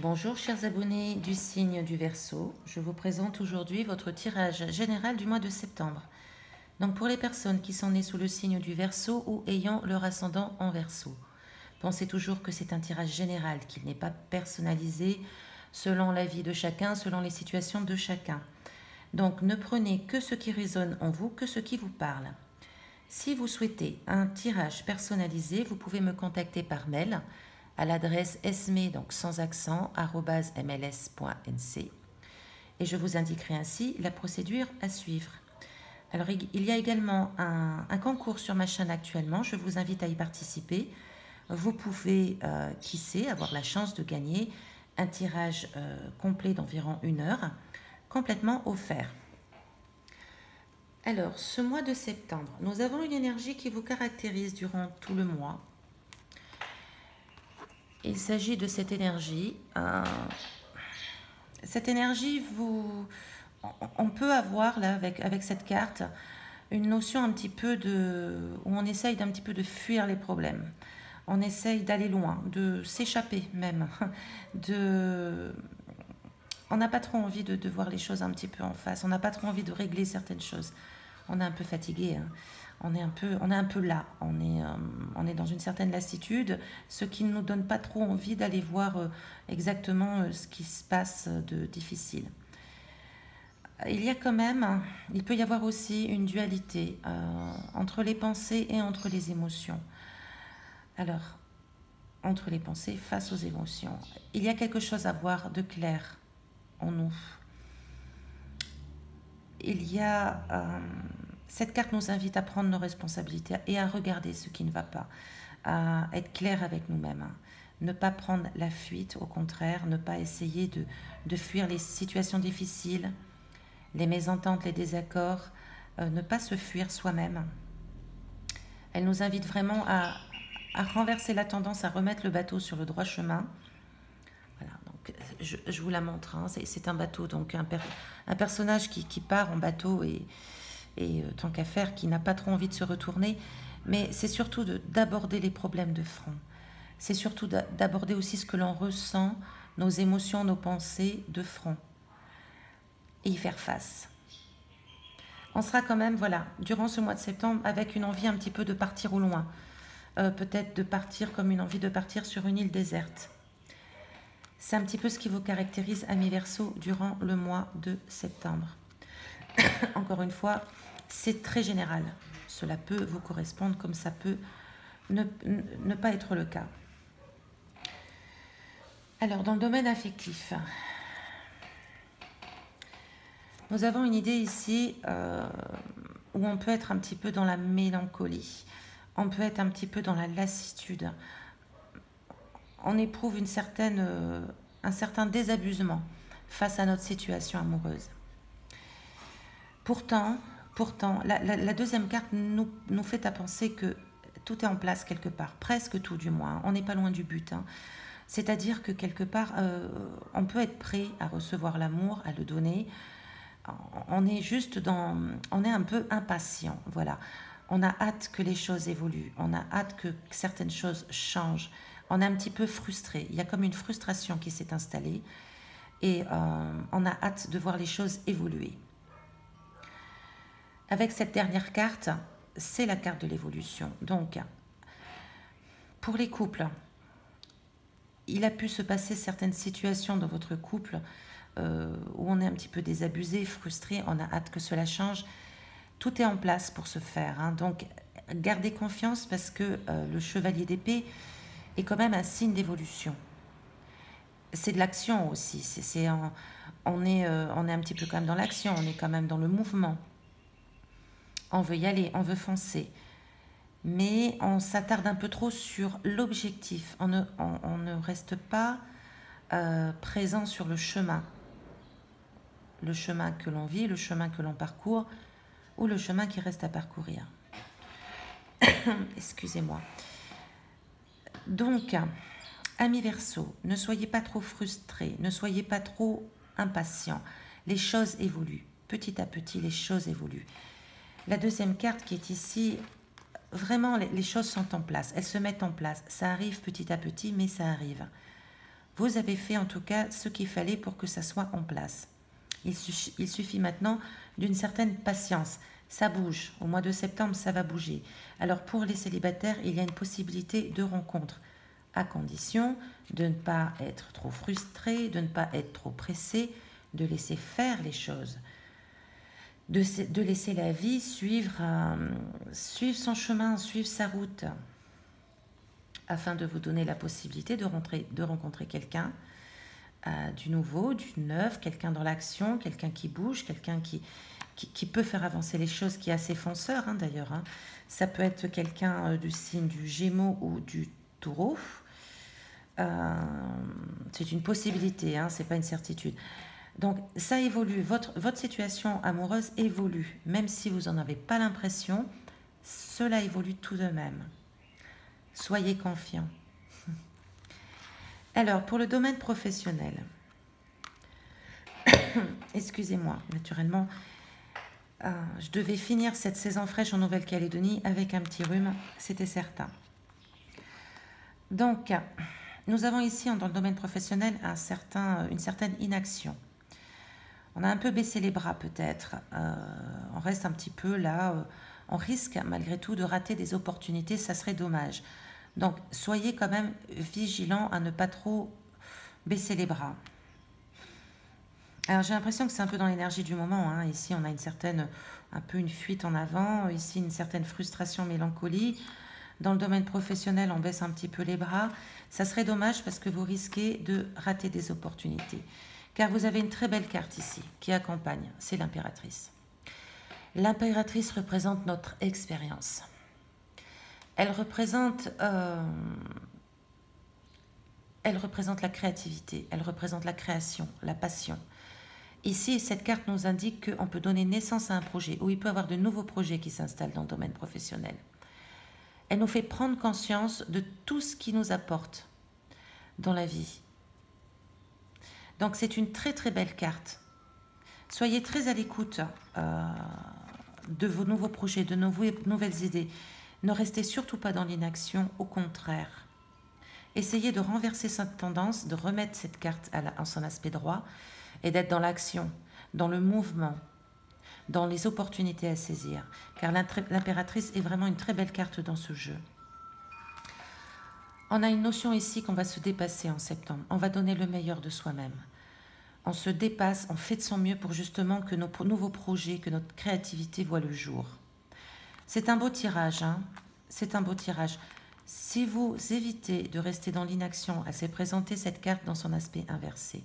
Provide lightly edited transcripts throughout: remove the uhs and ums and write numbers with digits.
Bonjour chers abonnés du signe du Verseau, je vous présente aujourd'hui votre tirage général du mois de septembre. Donc pour les personnes qui sont nées sous le signe du Verseau ou ayant leur ascendant en Verseau, pensez toujours que c'est un tirage général, qu'il n'est pas personnalisé selon la vie de chacun, selon les situations de chacun. Donc ne prenez que ce qui résonne en vous, que ce qui vous parle. Si vous souhaitez un tirage personnalisé, vous pouvez me contacter par mail à l'adresse esme, donc sans accent, @mls.nc, et je vous indiquerai ainsi la procédure à suivre. Alors, il y a également un concours sur ma chaîne actuellement, je vous invite à y participer. Vous pouvez, qui sait, avoir la chance de gagner un tirage complet d'environ 1 heure, complètement offert. Alors, ce mois de septembre, nous avons une énergie qui vous caractérise durant tout le mois. Il s'agit de cette énergie. Cette énergie, on peut avoir là avec cette carte une notion un petit peu où on essaye d'un petit peu de fuir les problèmes. On essaye d'aller loin, de s'échapper même. On n'a pas trop envie de voir les choses un petit peu en face. On n'a pas trop envie de régler certaines choses. On est un peu fatigué, hein. On est un peu là. On est dans une certaine lassitude, ce qui ne nous donne pas trop envie d'aller voir exactement ce qui se passe de difficile. Il peut y avoir aussi une dualité entre les pensées et entre les émotions. Alors, entre les pensées face aux émotions, il y a quelque chose à voir de clair en nous. Cette carte nous invite à prendre nos responsabilités et à regarder ce qui ne va pas, à être clair avec nous-mêmes, hein. Ne pas prendre la fuite, au contraire, ne pas essayer de fuir les situations difficiles, les mésententes, les désaccords, ne pas se fuir soi-même. Elle nous invite vraiment à renverser la tendance, à remettre le bateau sur le droit chemin. Voilà, donc je vous la montre, hein. C'est un bateau, donc un personnage qui part en bateau et tant qu'à faire, qui n'a pas trop envie de se retourner, mais c'est surtout d'aborder les problèmes de front. C'est surtout d'aborder aussi ce que l'on ressent, nos émotions, nos pensées de front, et y faire face. On sera quand même, voilà, durant ce mois de septembre, avec une envie un petit peu de partir au loin. Peut-être de partir comme une envie de partir sur une île déserte. C'est un petit peu ce qui vous caractérise, amis Verseau, durant le mois de septembre. Encore une fois, c'est très général. Cela peut vous correspondre comme ça peut ne pas être le cas. Alors, dans le domaine affectif, nous avons une idée ici où on peut être un petit peu dans la mélancolie. On peut être un petit peu dans la lassitude. On éprouve un certain désabusement face à notre situation amoureuse. Pourtant, la deuxième carte nous fait à penser que tout est en place quelque part, presque tout du moins. On n'est pas loin du but, hein. C'est-à-dire que quelque part, on peut être prêt à recevoir l'amour, à le donner. On est un peu impatient, voilà. On a hâte que les choses évoluent, on a hâte que certaines choses changent. On est un petit peu frustré, il y a comme une frustration qui s'est installée et on a hâte de voir les choses évoluer. Avec cette dernière carte, c'est la carte de l'évolution. Donc, pour les couples, il a pu se passer certaines situations dans votre couple où on est un petit peu désabusé, frustré, on a hâte que cela change. Tout est en place pour ce faire, hein. Donc, gardez confiance parce que le chevalier d'épée est quand même un signe d'évolution. C'est de l'action aussi. On est un petit peu quand même dans l'action, on est quand même dans le mouvement. On veut y aller, on veut foncer. Mais on s'attarde un peu trop sur l'objectif. On ne reste pas présent sur le chemin. Le chemin que l'on vit, le chemin que l'on parcourt, ou le chemin qui reste à parcourir. Excusez-moi. Donc, amis Verseau, ne soyez pas trop frustrés, ne soyez pas trop impatients. Les choses évoluent. Petit à petit, les choses évoluent. La deuxième carte qui est ici, vraiment, les choses sont en place. Elles se mettent en place. Ça arrive petit à petit, mais ça arrive. Vous avez fait en tout cas ce qu'il fallait pour que ça soit en place. Il suffit maintenant d'une certaine patience. Ça bouge. Au mois de septembre, ça va bouger. Alors pour les célibataires, il y a une possibilité de rencontre, à condition de ne pas être trop frustré, de ne pas être trop pressé, de laisser faire les choses, de laisser la vie suivre son chemin, suivre sa route, afin de vous donner la possibilité de rencontrer quelqu'un, du nouveau, du neuf, quelqu'un dans l'action, quelqu'un qui bouge, quelqu'un qui peut faire avancer les choses, qui est assez fonceur d'ailleurs. Ça peut être quelqu'un du signe du Gémeaux ou du Taureau. C'est une possibilité, c'est pas une certitude. Donc ça évolue, votre situation amoureuse évolue, même si vous n'en avez pas l'impression, cela évolue tout de même. Soyez confiants. Alors, pour le domaine professionnel, excusez-moi, naturellement, je devais finir cette saison fraîche en Nouvelle-Calédonie avec un petit rhume, c'était certain. Donc, nous avons ici, dans le domaine professionnel, une certaine inaction. On a un peu baissé les bras peut-être, on reste un petit peu là, on risque malgré tout de rater des opportunités, ça serait dommage. Donc, soyez quand même vigilants à ne pas trop baisser les bras. Alors, j'ai l'impression que c'est un peu dans l'énergie du moment. Ici, on a un peu une fuite en avant. Ici, une certaine frustration, mélancolie. Dans le domaine professionnel, on baisse un petit peu les bras. Ça serait dommage parce que vous risquez de rater des opportunités. Car vous avez une très belle carte ici qui accompagne. C'est l'impératrice. L'impératrice représente notre expérience. Elle représente la créativité, elle représente la création, la passion. Ici, cette carte nous indique qu'on peut donner naissance à un projet, ou il peut y avoir de nouveaux projets qui s'installent dans le domaine professionnel. Elle nous fait prendre conscience de tout ce qui nous apporte dans la vie. Donc c'est une très très belle carte. Soyez très à l'écoute de vos nouveaux projets, de nouvelles idées. Ne restez surtout pas dans l'inaction, au contraire. Essayez de renverser cette tendance, de remettre cette carte en son aspect droit et d'être dans l'action, dans le mouvement, dans les opportunités à saisir. Car l'impératrice est vraiment une très belle carte dans ce jeu. On a une notion ici qu'on va se dépasser en septembre. On va donner le meilleur de soi-même. On se dépasse, on fait de son mieux pour justement que nos nouveaux projets, que notre créativité voient le jour. C'est un beau tirage, c'est un beau tirage. Si vous évitez de rester dans l'inaction, elle s'est présentée cette carte dans son aspect inversé.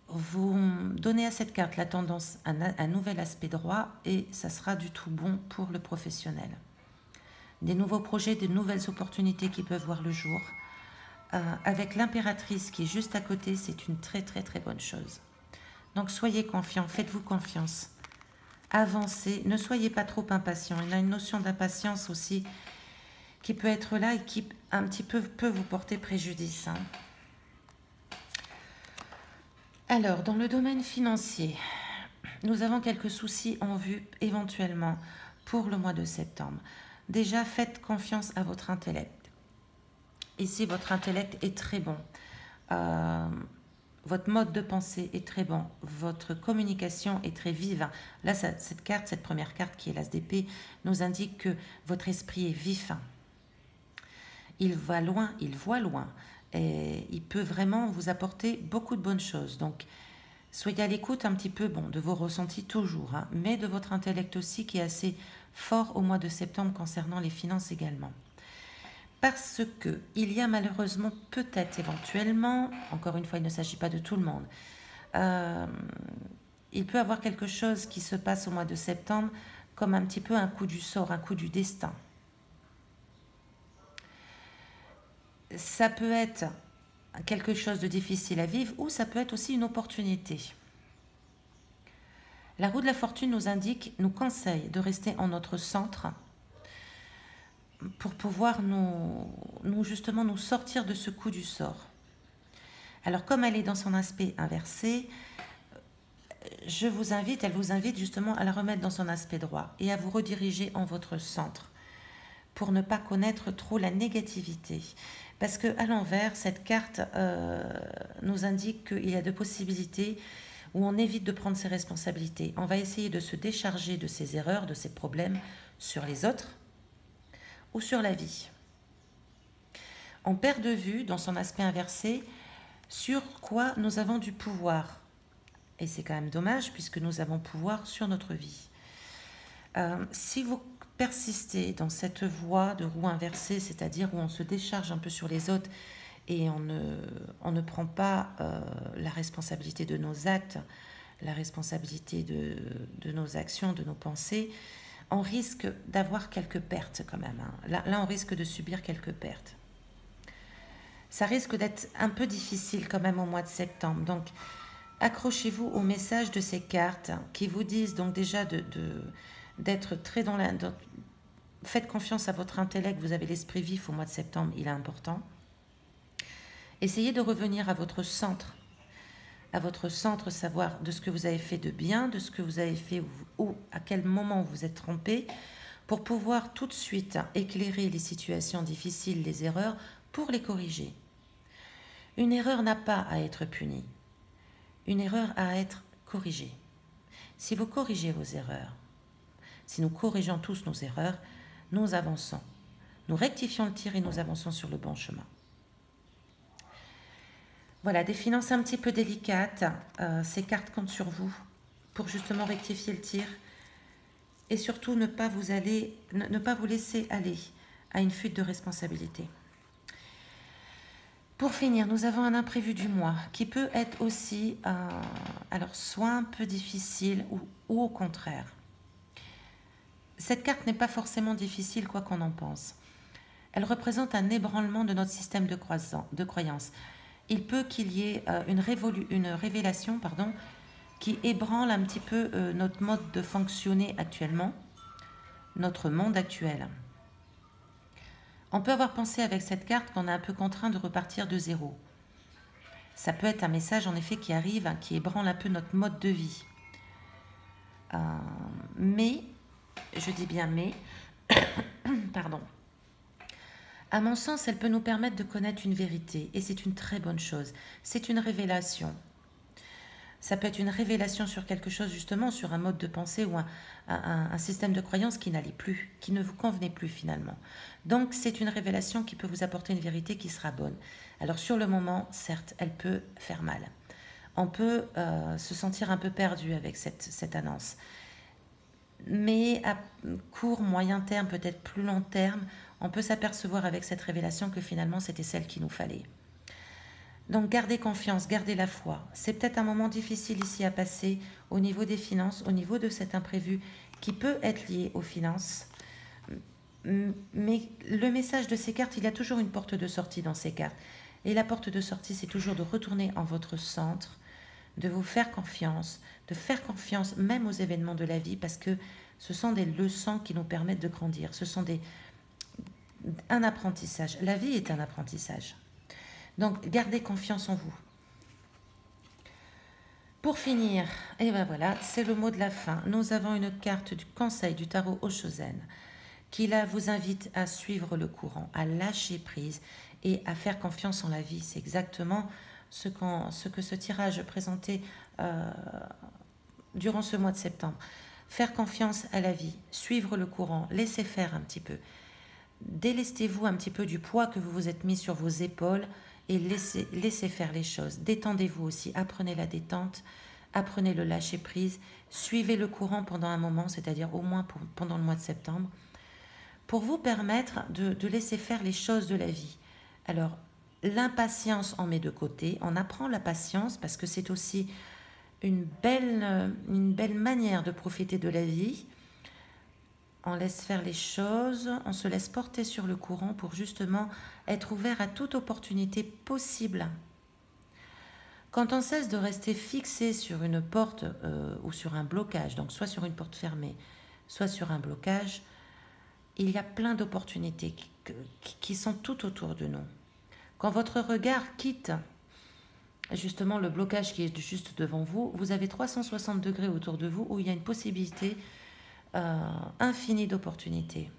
Vous donnez à cette carte la tendance à un nouvel aspect droit et ça sera du tout bon pour le professionnel. Des nouveaux projets, de nouvelles opportunités qui peuvent voir le jour. Avec l'impératrice qui est juste à côté, c'est une très très très bonne chose. Donc soyez confiants, faites-vous confiance. Avancez, ne soyez pas trop impatient. Il y a une notion d'impatience aussi qui peut être là et qui un petit peu peut vous porter préjudice. Alors, dans le domaine financier, nous avons quelques soucis en vue éventuellement pour le mois de septembre. Déjà, faites confiance à votre intellect. Ici, votre intellect est très bon. Votre mode de pensée est très bon, votre communication est très vive. Là, cette première carte qui est l'As d'épée nous indique que votre esprit est vif. Il va loin, il voit loin. Et il peut vraiment vous apporter beaucoup de bonnes choses. Donc, soyez à l'écoute un petit peu de vos ressentis toujours, mais de votre intellect aussi qui est assez fort au mois de septembre concernant les finances également. Parce qu'il y a malheureusement, peut-être éventuellement, encore une fois, il ne s'agit pas de tout le monde, il peut y avoir quelque chose qui se passe au mois de septembre comme un petit peu un coup du sort, un coup du destin. Ça peut être quelque chose de difficile à vivre ou ça peut être aussi une opportunité. La roue de la fortune nous conseille de rester en notre centre pour pouvoir justement nous sortir de ce coup du sort. Alors comme elle est dans son aspect inversé, elle vous invite justement à la remettre dans son aspect droit et à vous rediriger en votre centre pour ne pas connaître trop la négativité. Parce que à l'envers, cette carte nous indique qu'il y a de possibilités où on évite de prendre ses responsabilités. On va essayer de se décharger de ses erreurs, de ses problèmes sur les autres ou sur la vie. On perd de vue, dans son aspect inversé, sur quoi nous avons du pouvoir. Et c'est quand même dommage puisque nous avons pouvoir sur notre vie. Si vous persistez dans cette voie de roue inversée, c'est-à-dire où on se décharge un peu sur les autres et on ne prend pas la responsabilité de nos actes, la responsabilité de nos actions, de nos pensées, on risque d'avoir quelques pertes quand même. Là, on risque de subir quelques pertes. Ça risque d'être un peu difficile quand même au mois de septembre. Donc, accrochez-vous au message de ces cartes qui vous disent donc déjà d'être très dans la... Faites confiance à votre intellect, vous avez l'esprit vif au mois de septembre, il est important. Essayez de revenir à votre centre, savoir de ce que vous avez fait de bien, de ce que vous avez fait ou à quel moment vous êtes trompé, pour pouvoir tout de suite éclairer les situations difficiles, les erreurs, pour les corriger. Une erreur n'a pas à être punie, une erreur a à être corrigée. Si vous corrigez vos erreurs, si nous corrigeons tous nos erreurs, nous avançons. Nous rectifions le tir et nous avançons sur le bon chemin. Voilà, des finances un petit peu délicates. Ces cartes comptent sur vous pour justement rectifier le tir et surtout ne pas vous laisser aller à une fuite de responsabilité. Pour finir, nous avons un imprévu du mois qui peut être aussi alors soit un peu difficile ou au contraire. Cette carte n'est pas forcément difficile, quoi qu'on en pense. Elle représente un ébranlement de notre système de croyance. Il peut qu'il y ait une révélation qui ébranle un petit peu notre mode de fonctionner actuellement, notre monde actuel. On peut avoir pensé avec cette carte qu'on est un peu contraint de repartir de zéro. Ça peut être un message en effet qui arrive, qui ébranle un peu notre mode de vie. Mais, je dis bien mais, pardon. À mon sens, elle peut nous permettre de connaître une vérité et c'est une très bonne chose. C'est une révélation. Ça peut être une révélation sur quelque chose justement, sur un mode de pensée ou un système de croyance qui n'allait plus, qui ne vous convenait plus finalement. Donc c'est une révélation qui peut vous apporter une vérité qui sera bonne. Alors sur le moment, certes, elle peut faire mal. On peut se sentir un peu perdu avec cette annonce. Mais à court, moyen terme, peut-être plus long terme, on peut s'apercevoir avec cette révélation que finalement c'était celle qu'il nous fallait. Donc gardez confiance, gardez la foi. C'est peut-être un moment difficile ici à passer au niveau des finances, au niveau de cet imprévu qui peut être lié aux finances. Mais le message de ces cartes, il y a toujours une porte de sortie dans ces cartes. Et la porte de sortie, c'est toujours de retourner en votre centre, de vous faire confiance, de faire confiance même aux événements de la vie parce que ce sont des leçons qui nous permettent de grandir. Ce sont un apprentissage. La vie est un apprentissage. Donc, gardez confiance en vous. Pour finir, et ben voilà, c'est le mot de la fin. Nous avons une carte du conseil du tarot Oshozen qui là vous invite à suivre le courant, à lâcher prise et à faire confiance en la vie. C'est exactement ce que ce tirage présentait durant ce mois de septembre. Faire confiance à la vie, suivre le courant, laisser faire un petit peu. Délestez-vous un petit peu du poids que vous vous êtes mis sur vos épaules et laissez faire les choses. Détendez-vous aussi, apprenez la détente, apprenez le lâcher prise, suivez le courant pendant un moment, c'est-à-dire au moins pendant le mois de septembre, pour vous permettre de laisser faire les choses de la vie. Alors, l'impatience, on met de côté, on apprend la patience parce que c'est aussi une belle manière de profiter de la vie. On laisse faire les choses, on se laisse porter sur le courant pour justement être ouvert à toute opportunité possible. Quand on cesse de rester fixé sur une porte ou sur un blocage, donc soit sur une porte fermée, soit sur un blocage, il y a plein d'opportunités qui sont tout autour de nous. Quand votre regard quitte justement le blocage qui est juste devant vous, vous avez 360 degrés autour de vous où il y a une possibilité infinie d'opportunités.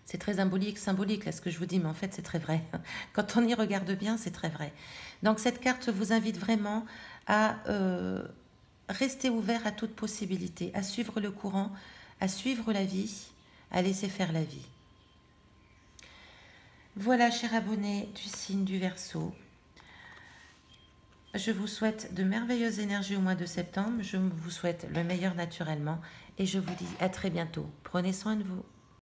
C'est très symbolique, là, ce que je vous dis, mais en fait, c'est très vrai. Quand on y regarde bien, c'est très vrai. Donc, cette carte vous invite vraiment à rester ouvert à toute possibilité, à suivre le courant, à suivre la vie, à laisser faire la vie. Voilà, cher abonné du signe du Verseau. Je vous souhaite de merveilleuses énergies au mois de septembre. Je vous souhaite le meilleur naturellement et je vous dis à très bientôt. Prenez soin de vous.